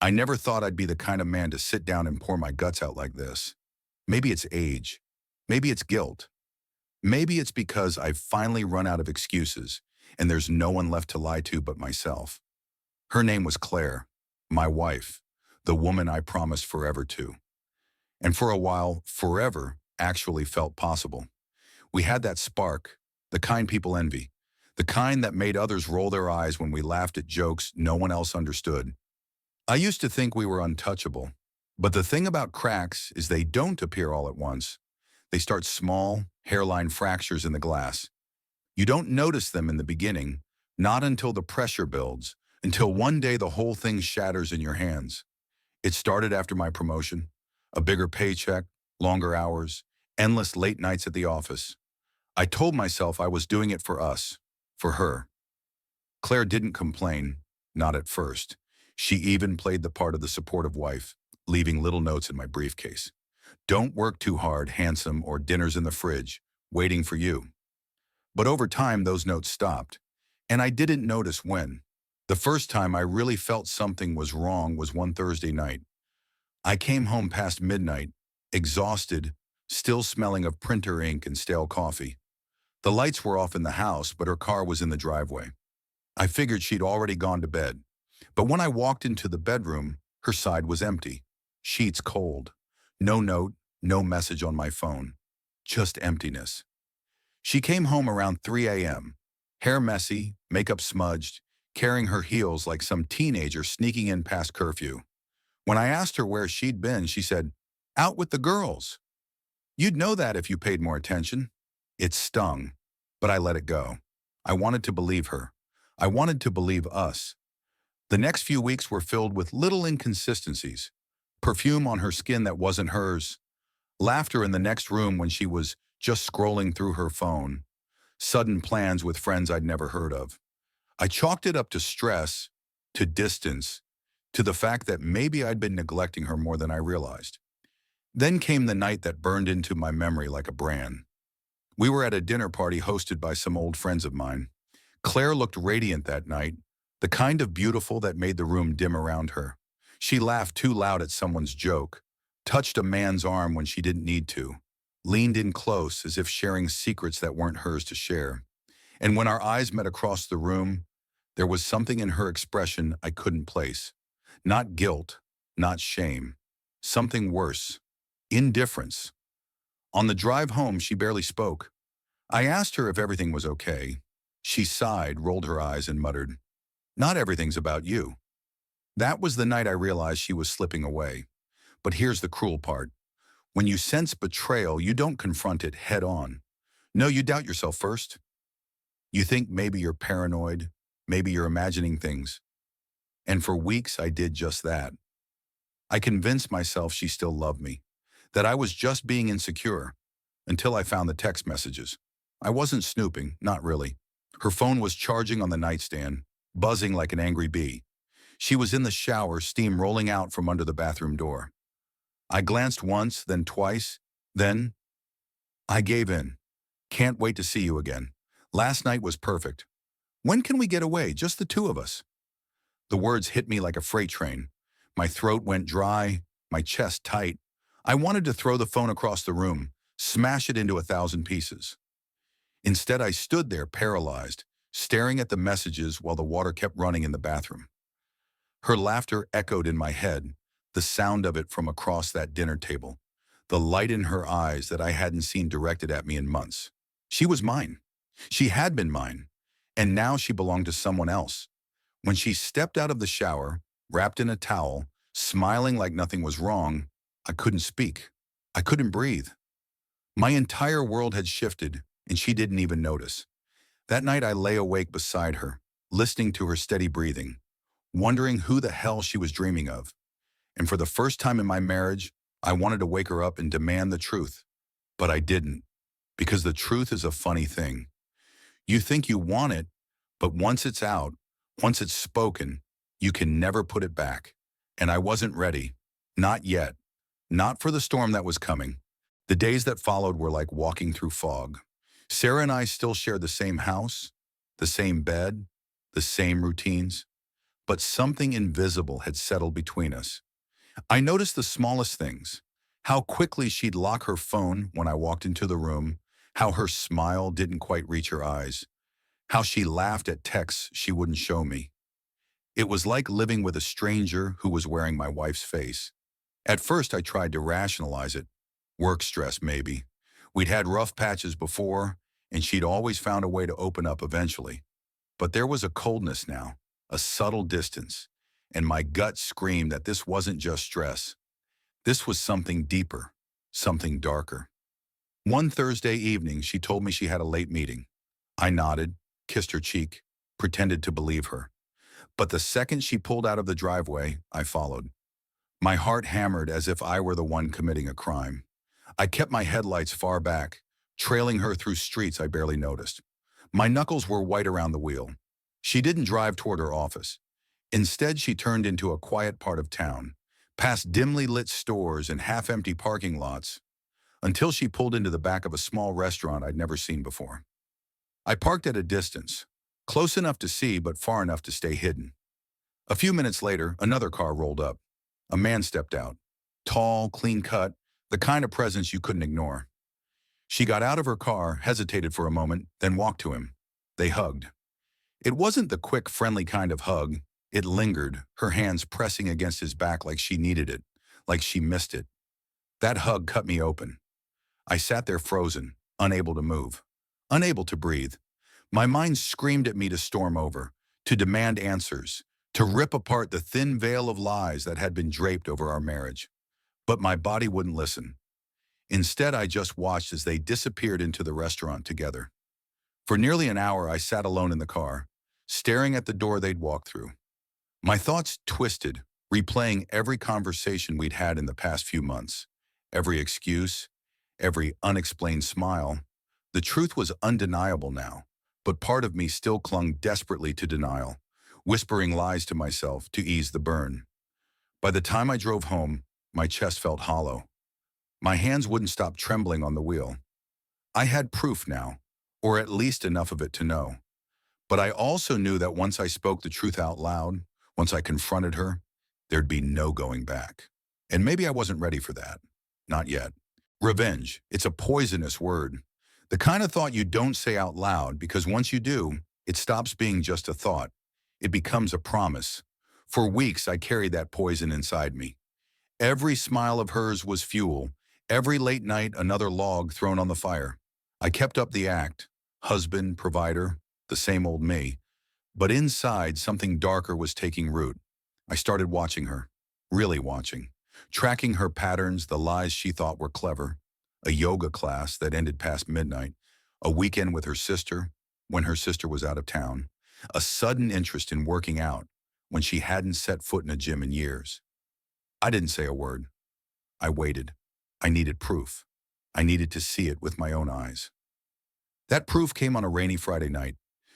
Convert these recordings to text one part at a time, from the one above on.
I never thought I'd be the kind of man to sit down and pour my guts out like this. Maybe it's age. Maybe it's guilt. Maybe it's because I've finally run out of excuses and there's no one left to lie to but myself. Her name was Claire, my wife, the woman I promised forever to. And for a while, forever actually felt possible. We had that spark, the kind people envy, the kind that made others roll their eyes when we laughed at jokes no one else understood. I used to think we were untouchable, but the thing about cracks is they don't appear all at once. They start small, hairline fractures in the glass. You don't notice them in the beginning, not until the pressure builds, until one day the whole thing shatters in your hands. It started after my promotion, a bigger paycheck, longer hours, endless late nights at the office. I told myself I was doing it for us, for her. Claire didn't complain, not at first. She even played the part of the supportive wife, leaving little notes in my briefcase. Don't work too hard, handsome, or dinner's in the fridge, waiting for you. But over time, those notes stopped, and I didn't notice when. The first time I really felt something was wrong was one Thursday night. I came home past midnight, exhausted, still smelling of printer ink and stale coffee. The lights were off in the house, but her car was in the driveway. I figured she'd already gone to bed. But when I walked into the bedroom, her side was empty. Sheets cold. No note, no message on my phone. Just emptiness. She came home around 3 a.m., hair messy, makeup smudged, carrying her heels like some teenager sneaking in past curfew. When I asked her where she'd been, she said, "Out with the girls." You'd know that if you paid more attention. It stung, but I let it go. I wanted to believe her. I wanted to believe us. The next few weeks were filled with little inconsistencies. Perfume on her skin that wasn't hers. Laughter in the next room when she was just scrolling through her phone. Sudden plans with friends I'd never heard of. I chalked it up to stress, to distance, to the fact that maybe I'd been neglecting her more than I realized. Then came the night that burned into my memory like a brand. We were at a dinner party hosted by some old friends of mine. Claire looked radiant that night, the kind of beautiful that made the room dim around her. She laughed too loud at someone's joke, touched a man's arm when she didn't need to, leaned in close as if sharing secrets that weren't hers to share. And when our eyes met across the room, there was something in her expression I couldn't place. Not guilt, not shame. Something worse. Indifference. On the drive home, she barely spoke. I asked her if everything was okay. She sighed, rolled her eyes, and muttered, "Not everything's about you." That was the night I realized she was slipping away. But here's the cruel part. When you sense betrayal, you don't confront it head on. No, you doubt yourself first. You think maybe you're paranoid, maybe you're imagining things. And for weeks, I did just that. I convinced myself she still loved me, that I was just being insecure, until I found the text messages. I wasn't snooping, not really. Her phone was charging on the nightstand, buzzing like an angry bee. She was in the shower, steam rolling out from under the bathroom door. I glanced once, then twice, then I gave in. "Can't wait to see you again. Last night was perfect. When can we get away, just the two of us?" The words hit me like a freight train. My throat went dry, my chest tight. I wanted to throw the phone across the room, smash it into 1,000 pieces. Instead, I stood there paralyzed, staring at the messages while the water kept running in the bathroom. Her laughter echoed in my head, the sound of it from across that dinner table, the light in her eyes that I hadn't seen directed at me in months. She was mine. She had been mine, and now she belonged to someone else. When she stepped out of the shower, wrapped in a towel, smiling like nothing was wrong, I couldn't speak. I couldn't breathe. My entire world had shifted, and she didn't even notice. That night I lay awake beside her, listening to her steady breathing, wondering who the hell she was dreaming of. And for the first time in my marriage, I wanted to wake her up and demand the truth. But I didn't, because the truth is a funny thing. You think you want it, but once it's out, once it's spoken, you can never put it back. And I wasn't ready. Not yet. Not for the storm that was coming. The days that followed were like walking through fog. Sarah and I still shared the same house, the same bed, the same routines. but something invisible had settled between us. I noticed the smallest things. How quickly she'd lock her phone when I walked into the room, how her smile didn't quite reach her eyes, how she laughed at texts she wouldn't show me. It was like living with a stranger who was wearing my wife's face. At first, I tried to rationalize it. Work stress, maybe. We'd had rough patches before, and she'd always found a way to open up eventually. But there was a coldness now, a subtle distance, and my gut screamed that this wasn't just stress. This was something deeper, something darker. One Thursday evening, she told me she had a late meeting. I nodded, kissed her cheek, pretended to believe her. But the second she pulled out of the driveway, I followed. My heart hammered as if I were the one committing a crime. I kept my headlights far back, trailing her through streets I barely noticed. My knuckles were white around the wheel. She didn't drive toward her office. Instead, she turned into a quiet part of town, past dimly lit stores and half-empty parking lots, until she pulled into the back of a small restaurant I'd never seen before. I parked at a distance, close enough to see but far enough to stay hidden. A few minutes later, another car rolled up. A man stepped out. Tall, clean-cut, the kind of presence you couldn't ignore. She got out of her car, hesitated for a moment, then walked to him. They hugged. It wasn't the quick, friendly kind of hug. It lingered, her hands pressing against his back like she needed it, like she missed it. That hug cut me open. I sat there frozen, unable to move, unable to breathe. My mind screamed at me to storm over, to demand answers, to rip apart the thin veil of lies that had been draped over our marriage. But my body wouldn't listen. Instead, I just watched as they disappeared into the restaurant together. For nearly an hour, I sat alone in the car, staring at the door they'd walked through. My thoughts twisted, replaying every conversation we'd had in the past few months, every excuse, every unexplained smile. The truth was undeniable now, but part of me still clung desperately to denial, whispering lies to myself to ease the burn. By the time I drove home, my chest felt hollow. My hands wouldn't stop trembling on the wheel. I had proof now, or at least enough of it to know. But I also knew that once I spoke the truth out loud, once I confronted her, there'd be no going back. And maybe I wasn't ready for that. Not yet. Revenge, it's a poisonous word. The kind of thought you don't say out loud because once you do, it stops being just a thought. It becomes a promise. For weeks, I carried that poison inside me. Every smile of hers was fuel. Every late night, another log thrown on the fire. I kept up the act. Husband, provider, the same old me. But inside, something darker was taking root. I started watching her. Really watching. Tracking her patterns, the lies she thought were clever. A yoga class that ended past midnight. A weekend with her sister, when her sister was out of town. A sudden interest in working out, when she hadn't set foot in a gym in years. I didn't say a word. I waited. I needed proof. I needed to see it with my own eyes. That proof came on a rainy Friday night.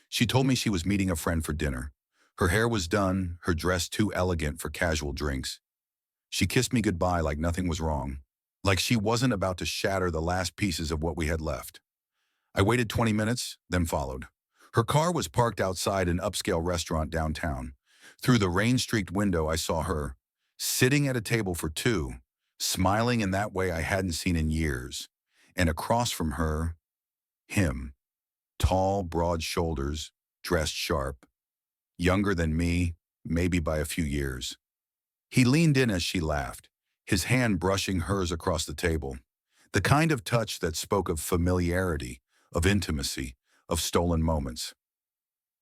She told me she was meeting a friend for dinner. Her hair was done, her dress too elegant for casual drinks. She kissed me goodbye like nothing was wrong, like she wasn't about to shatter the last pieces of what we had left. I waited 20 minutes, then followed. Her car was parked outside an upscale restaurant downtown. Through the rain-streaked window, I saw her, sitting at a table for two, smiling in that way I hadn't seen in years. And across from her, him. Tall, broad shoulders, dressed sharp. Younger than me, maybe by a few years. He leaned in as she laughed, his hand brushing hers across the table. The kind of touch that spoke of familiarity, of intimacy, of stolen moments.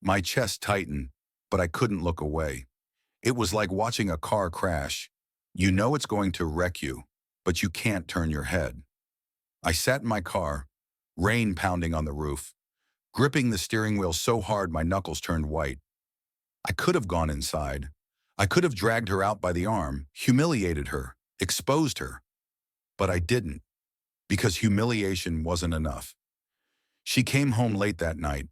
My chest tightened, but I couldn't look away. It was like watching a car crash. You know it's going to wreck you, but you can't turn your head. I sat in my car, rain pounding on the roof, gripping the steering wheel so hard my knuckles turned white. I could have gone inside. I could have dragged her out by the arm, humiliated her, exposed her. But I didn't, because humiliation wasn't enough. She came home late that night,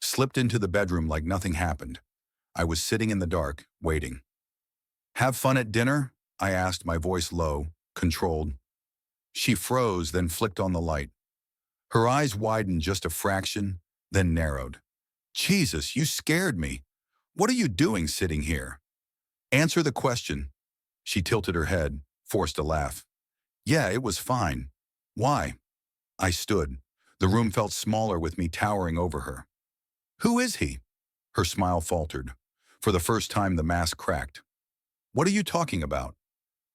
slipped into the bedroom like nothing happened. I was sitting in the dark, waiting. "Have fun at dinner?" I asked, my voice low, controlled. She froze, then flicked on the light. Her eyes widened just a fraction, then narrowed. "Jesus, you scared me. What are you doing sitting here? Answer the question. She tilted her head, forced a laugh. Yeah, it was fine. Why? I stood. The room felt smaller with me towering over her. Who is he? Her smile faltered. For the first time, the mask cracked. What are you talking about?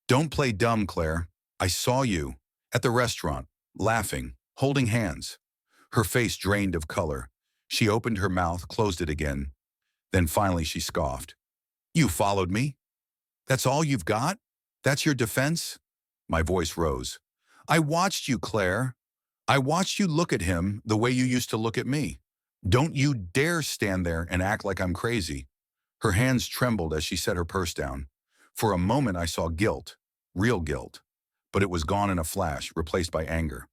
Don't play dumb, Claire. I saw you at the restaurant, laughing, holding hands. Her face drained of color. She opened her mouth, closed it again. Then finally she scoffed. You followed me? That's all you've got? That's your defense? My voice rose. I watched you, Claire. I watched you look at him the way you used to look at me. Don't you dare stand there and act like I'm crazy. Her hands trembled as she set her purse down. For a moment I saw guilt, real guilt. But it was gone in a flash, replaced by anger.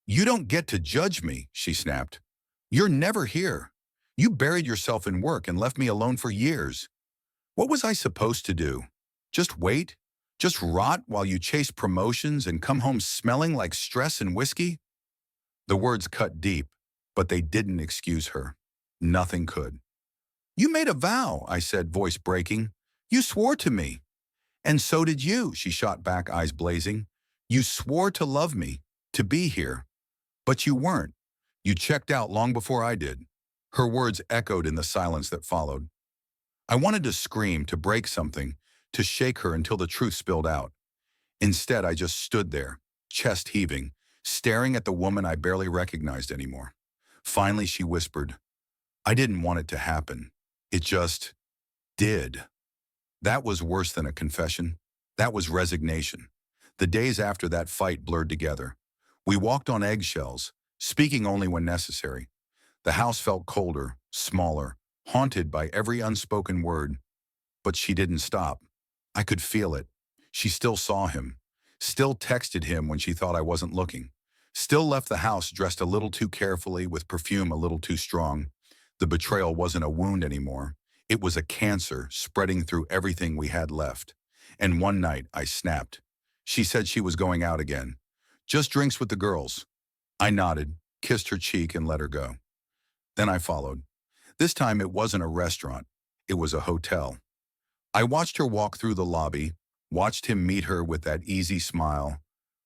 You don't get to judge me, she snapped. You're never here. You buried yourself in work and left me alone for years. What was I supposed to do? Just wait? Just rot while you chase promotions and come home smelling like stress and whiskey? The words cut deep, but they didn't excuse her. Nothing could. You made a vow, I said, voice breaking. You swore to me. And so did you, she shot back, eyes blazing. You swore to love me, to be here. But you weren't. You checked out long before I did. Her words echoed in the silence that followed. I wanted to scream, to break something, to shake her until the truth spilled out. Instead, I just stood there, chest heaving, staring at the woman I barely recognized anymore. Finally, she whispered, I didn't want it to happen. It just did. That was worse than a confession. That was resignation. The days after that fight blurred together. We walked on eggshells, speaking only when necessary. The house felt colder, smaller, haunted by every unspoken word. But she didn't stop. I could feel it. She still saw him, still texted him when she thought I wasn't looking, still left the house dressed a little too carefully with perfume a little too strong. The betrayal wasn't a wound anymore. It was a cancer spreading through everything we had left. And one night, I snapped. She said she was going out again. Just drinks with the girls. I nodded, kissed her cheek, and let her go. Then I followed. This time it wasn't a restaurant. It was a hotel. I watched her walk through the lobby, watched him meet her with that easy smile,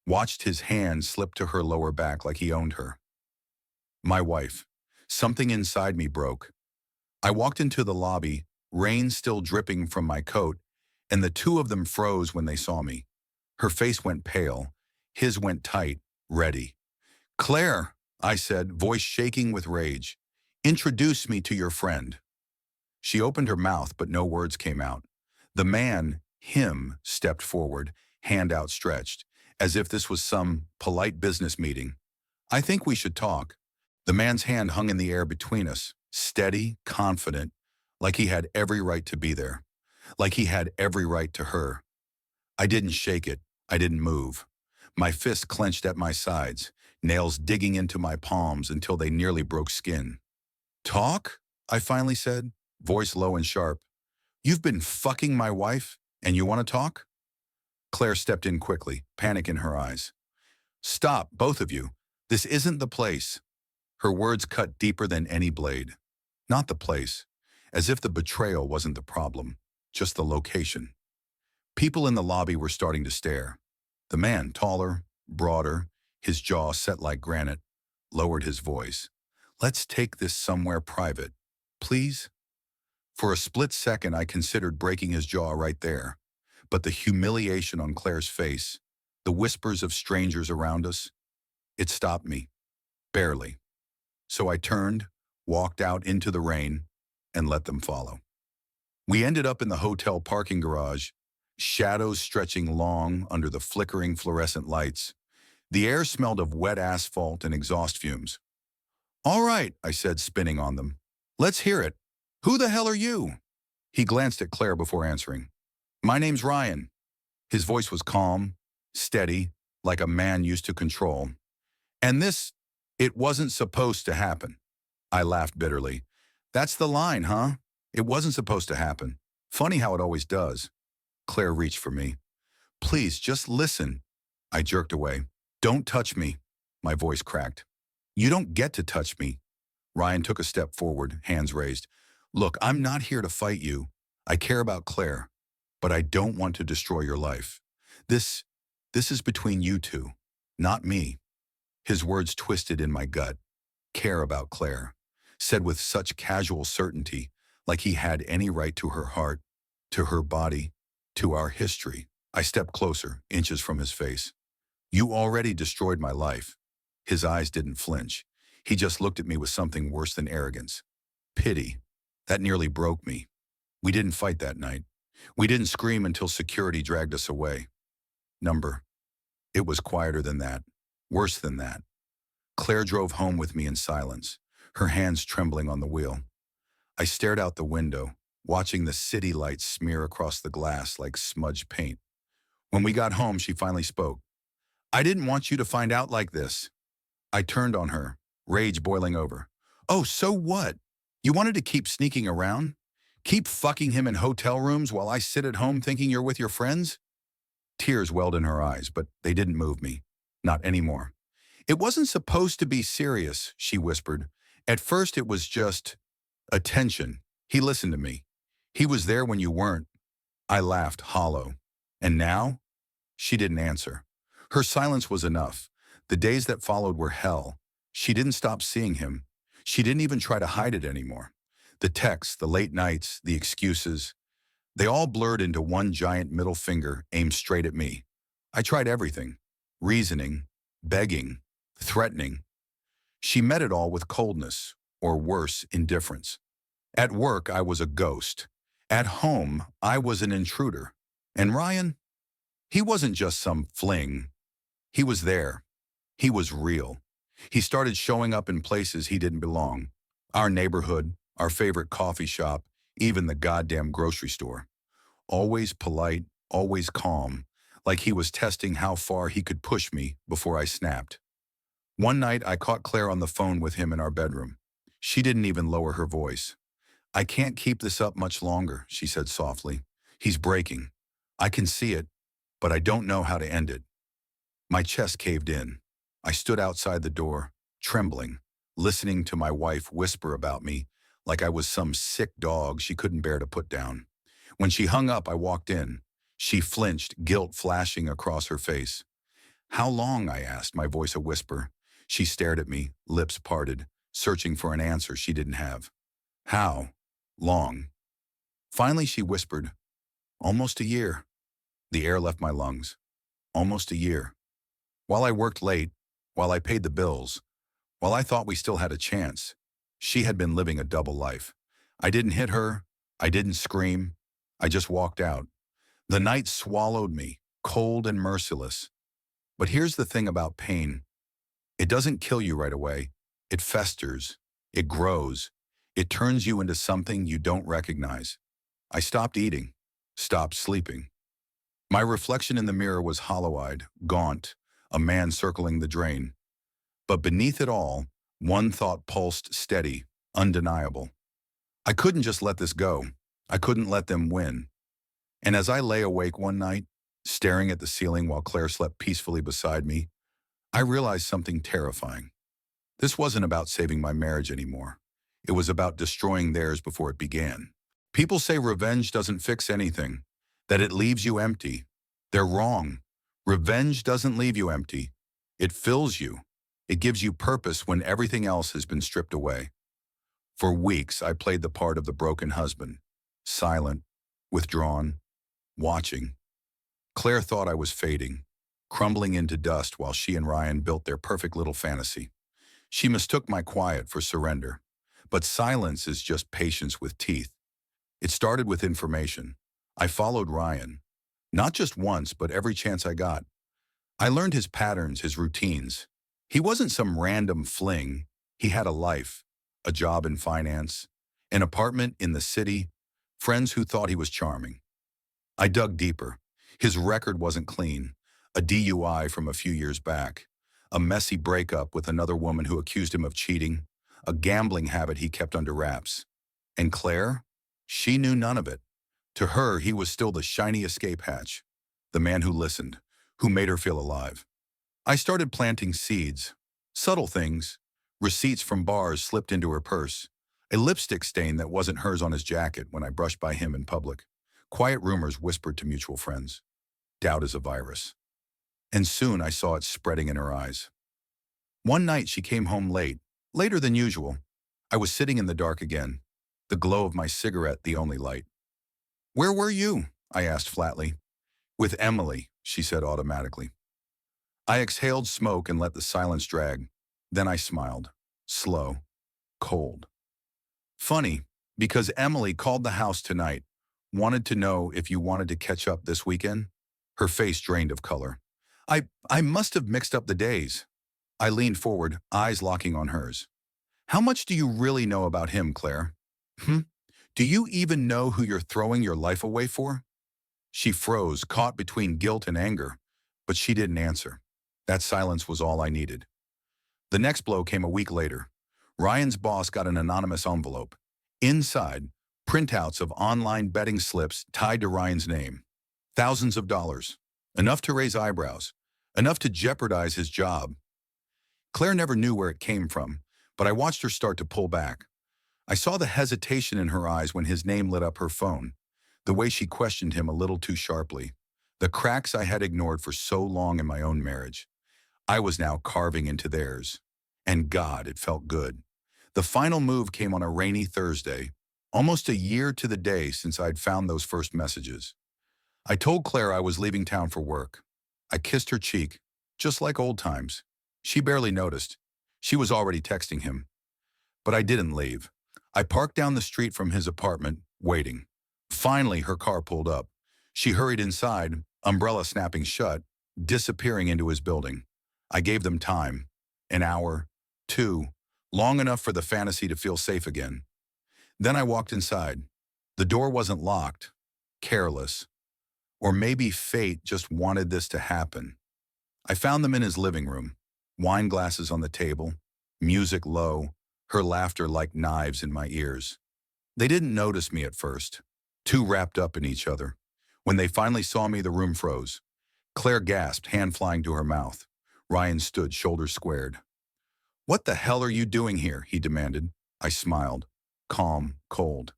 watched his hand slip to her lower back like he owned her. My wife. Something inside me broke. I walked into the lobby, rain still dripping from my coat, and the two of them froze when they saw me. Her face went pale. His went tight, ready. Claire, I said, voice shaking with rage. Introduce me to your friend. She opened her mouth, but no words came out. The man, him, stepped forward, hand outstretched, as if this was some polite business meeting. I think we should talk. The man's hand hung in the air between us, steady, confident, like he had every right to be there, like he had every right to her. I didn't shake it. I didn't move. My fists clenched at my sides, nails digging into my palms until they nearly broke skin. Talk? I finally said, voice low and sharp. You've been fucking my wife, and you want to talk? Claire stepped in quickly, panic in her eyes. Stop, both of you. This isn't the place. Her words cut deeper than any blade. Not the place, as if the betrayal wasn't the problem, just the location. People in the lobby were starting to stare. The man, taller, broader, his jaw set like granite, lowered his voice. Let's take this somewhere private, please? For a split second, I considered breaking his jaw right there. But the humiliation on Claire's face, the whispers of strangers around us, it stopped me. Barely. So I turned, walked out into the rain, and let them follow. We ended up in the hotel parking garage, shadows stretching long under the flickering fluorescent lights. The air smelled of wet asphalt and exhaust fumes. All right, I said, spinning on them. Let's hear it. Who the hell are you? He glanced at Claire before answering. My name's Ryan. His voice was calm, steady, like a man used to control. And this, it wasn't supposed to happen. I laughed bitterly. That's the line, huh? It wasn't supposed to happen. Funny how it always does. Claire reached for me. Please, just listen. I jerked away. Don't touch me. My voice cracked. You don't get to touch me. Ryan took a step forward, hands raised. Look, I'm not here to fight you. I care about Claire, but I don't want to destroy your life. This, this is between you two, not me. His words twisted in my gut. Care about Claire, said with such casual certainty, like he had any right to her heart, to her body, to our history. I stepped closer, inches from his face. You already destroyed my life. His eyes didn't flinch. He just looked at me with something worse than arrogance. Pity. That nearly broke me. We didn't fight that night. We didn't scream until security dragged us away. Number. It was quieter than that. Worse than that. Claire drove home with me in silence, her hands trembling on the wheel. I stared out the window, watching the city lights smear across the glass like smudged paint. When we got home, she finally spoke. I didn't want you to find out like this. I turned on her, rage boiling over. Oh, so what? You wanted to keep sneaking around? Keep fucking him in hotel rooms while I sit at home thinking you're with your friends? Tears welled in her eyes, but they didn't move me. Not anymore. It wasn't supposed to be serious, she whispered. At first it was just attention. He listened to me. He was there when you weren't. I laughed, hollow. And now? She didn't answer. Her silence was enough. The days that followed were hell. She didn't stop seeing him. She didn't even try to hide it anymore. The texts, the late nights, the excuses, they all blurred into one giant middle finger aimed straight at me. I tried everything. Reasoning, begging, threatening. She met it all with coldness, or worse, indifference. At work, I was a ghost. At home, I was an intruder. And Ryan? He wasn't just some fling. He was there. He was real. He started showing up in places he didn't belong. Our neighborhood, our favorite coffee shop, even the goddamn grocery store. Always polite, always calm, like he was testing how far he could push me before I snapped. One night, I caught Claire on the phone with him in our bedroom. She didn't even lower her voice. I can't keep this up much longer, she said softly. He's breaking. I can see it, but I don't know how to end it. My chest caved in. I stood outside the door, trembling, listening to my wife whisper about me like I was some sick dog she couldn't bear to put down. When she hung up, I walked in. She flinched, guilt flashing across her face. How long? I asked, my voice a whisper. She stared at me, lips parted, searching for an answer she didn't have. How? Long. Finally, she whispered, almost a year. The air left my lungs. Almost a year. While I worked late, while I paid the bills, while I thought we still had a chance, she had been living a double life. I didn't hit her. I didn't scream. I just walked out. The night swallowed me, cold and merciless. But here's the thing about pain. It doesn't kill you right away. It festers. It grows. It turns you into something you don't recognize. I stopped eating, stopped sleeping. My reflection in the mirror was hollow-eyed, gaunt, a man circling the drain. But beneath it all, one thought pulsed steady, undeniable. I couldn't just let this go. I couldn't let them win. And as I lay awake one night, staring at the ceiling while Claire slept peacefully beside me, I realized something terrifying. This wasn't about saving my marriage anymore. It was about destroying theirs before it began. People say revenge doesn't fix anything, that it leaves you empty. They're wrong. Revenge doesn't leave you empty. It fills you. It gives you purpose when everything else has been stripped away. For weeks, I played the part of the broken husband, silent, withdrawn, watching. Claire thought I was fading, crumbling into dust while she and Ryan built their perfect little fantasy. She mistook my quiet for surrender. But silence is just patience with teeth. It started with information. I followed Ryan. Not just once, but every chance I got. I learned his patterns, his routines. He wasn't some random fling. He had a life, a job in finance, an apartment in the city, friends who thought he was charming. I dug deeper. His record wasn't clean. A DUI from a few years back. A messy breakup with another woman who accused him of cheating. A gambling habit he kept under wraps. And Claire? She knew none of it. To her, he was still the shiny escape hatch. The man who listened, who made her feel alive. I started planting seeds. Subtle things. Receipts from bars slipped into her purse. A lipstick stain that wasn't hers on his jacket when I brushed by him in public. Quiet rumors whispered to mutual friends. Doubt is a virus. And soon I saw it spreading in her eyes. One night she came home late, later than usual. I was sitting in the dark again, the glow of my cigarette the only light. "Where were you?" I asked flatly. "With Emily," she said automatically. I exhaled smoke and let the silence drag. Then I smiled. Slow. Cold. "Funny, because Emily called the house tonight, wanted to know if you wanted to catch up this weekend." Her face drained of color. I must have mixed up the days." I leaned forward, eyes locking on hers. "How much do you really know about him, Claire? Hmm? Do you even know who you're throwing your life away for?" She froze, caught between guilt and anger, but she didn't answer. That silence was all I needed. The next blow came a week later. Ryan's boss got an anonymous envelope. Inside, printouts of online betting slips tied to Ryan's name. Thousands of dollars. Enough to raise eyebrows. Enough to jeopardize his job. Claire never knew where it came from, but I watched her start to pull back. I saw the hesitation in her eyes when his name lit up her phone, the way she questioned him a little too sharply, the cracks I had ignored for so long in my own marriage. I was now carving into theirs. And God, it felt good. The final move came on a rainy Thursday, almost a year to the day since I'd found those first messages. I told Claire I was leaving town for work. I kissed her cheek, just like old times. She barely noticed. She was already texting him. But I didn't leave. I parked down the street from his apartment, waiting. Finally, her car pulled up. She hurried inside, umbrella snapping shut, disappearing into his building. I gave them time. An hour, two, long enough for the fantasy to feel safe again. Then I walked inside. The door wasn't locked. Careless. Or maybe fate just wanted this to happen. I found them in his living room. Wine glasses on the table, music low, her laughter like knives in my ears. They didn't notice me at first, too wrapped up in each other. When they finally saw me, the room froze. Claire gasped, hand flying to her mouth. Ryan stood, shoulders squared. "What the hell are you doing here?" he demanded. I smiled, calm, cold.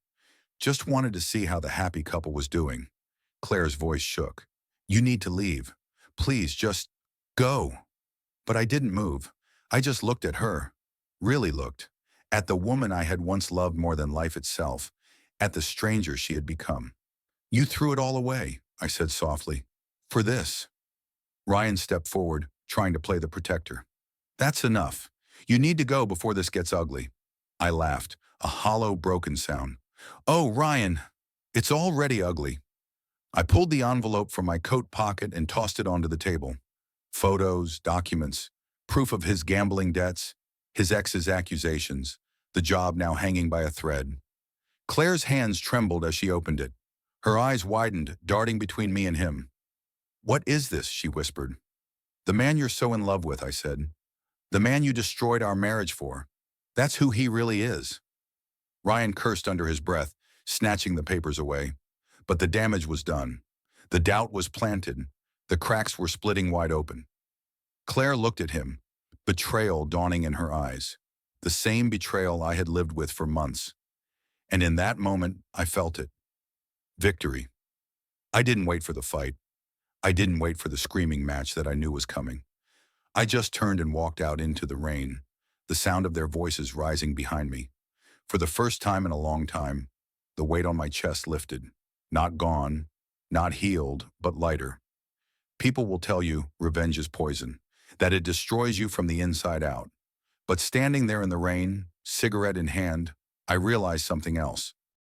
Just wanted to see how the happy couple was doing. Claire's voice shook. "You need to leave. Please, just go." But I didn't move. I just looked at her. Really looked. At the woman I had once loved more than life itself. At the stranger she had become. "You threw it all away," I said softly. "For this." Ryan stepped forward, trying to play the protector. "That's enough. You need to go before this gets ugly." I laughed, a hollow, broken sound. "Oh, Ryan, it's already ugly." I pulled the envelope from my coat pocket and tossed it onto the table. Photos, documents, proof of his gambling debts, his ex's accusations, the job now hanging by a thread. Claire's hands trembled as she opened it. Her eyes widened, darting between me and him. "What is this?" she whispered. "The man you're so in love with," I said. "The man you destroyed our marriage for. That's who he really is." Ryan cursed under his breath, snatching the papers away. But the damage was done. The doubt was planted. The cracks were splitting wide open. Claire looked at him, betrayal dawning in her eyes. The same betrayal I had lived with for months. And in that moment, I felt it. Victory. I didn't wait for the fight. I didn't wait for the screaming match that I knew was coming. I just turned and walked out into the rain, the sound of their voices rising behind me. For the first time in a long time, the weight on my chest lifted. Not gone, not healed, but lighter. People will tell you revenge is poison, that it destroys you from the inside out. But standing there in the rain, cigarette in hand, I realized something else.